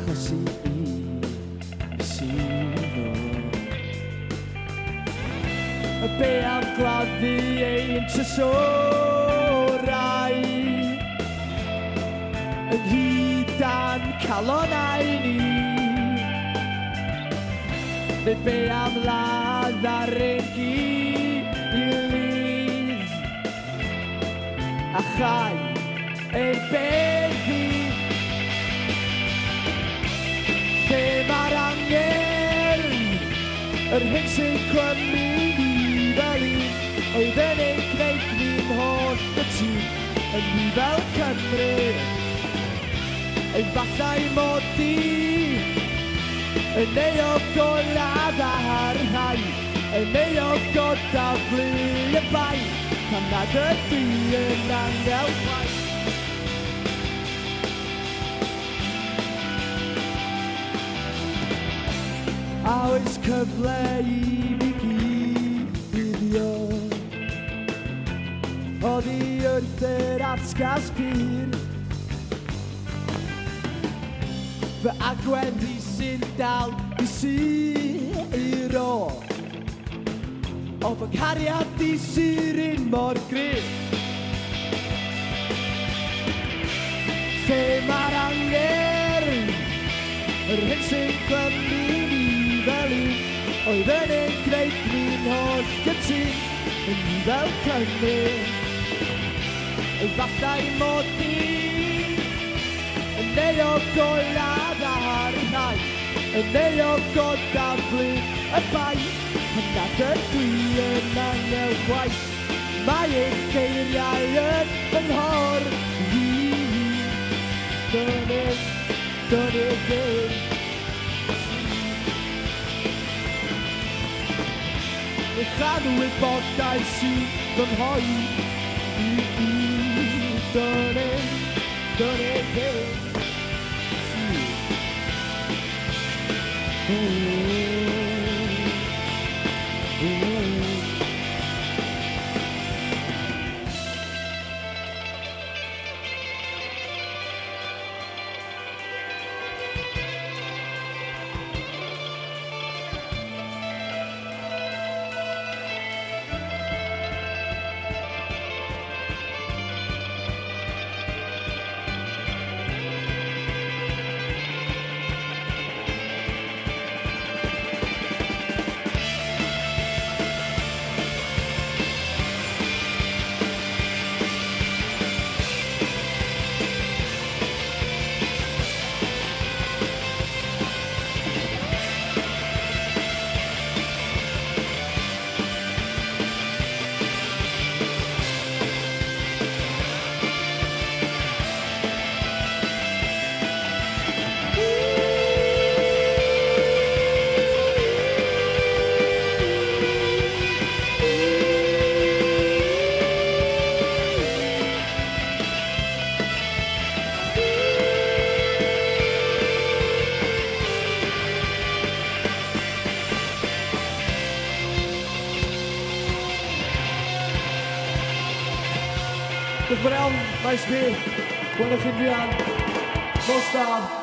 achosi I sino Be am gladdu ein trysorau Yn hyd a'n calonau ni Neu be am ladd ar ein gilydd A chai ein beddi Lle mae'r angen Yr hyn sy'n clymu ni fel un Oedd yn ei gwneud ni'n holl y tîm Yn ni fel Cymru Efallai mod I Yn ei o golad ar rhai Yn ei o god daflu y bai Pan nad ydw I yn angel chwaith A oes cyfle I ni gyddio Oddi wrth yr atgas pyr Fy agweddi sy'n dal I siro O fy cariad I sy'r un mor gryf Lle mae'r anger Yr hyn sy'n clymu ni fel un Oedd yn ein gwneud ni'n holl gytun Yn ni fel Cymru Efallai mod I Yn ei o golad ar rhai Yn ei o god daflu y bai Pan nad ydw I yn angel gwaith Mae eich geiriau yn fy nghor I Dynnydd Uchan wybodaeth sy'n fy nghoi I Dynnydd Diolch yn fawr iawn, maes fi, gwynwch chi'n fian, nos da.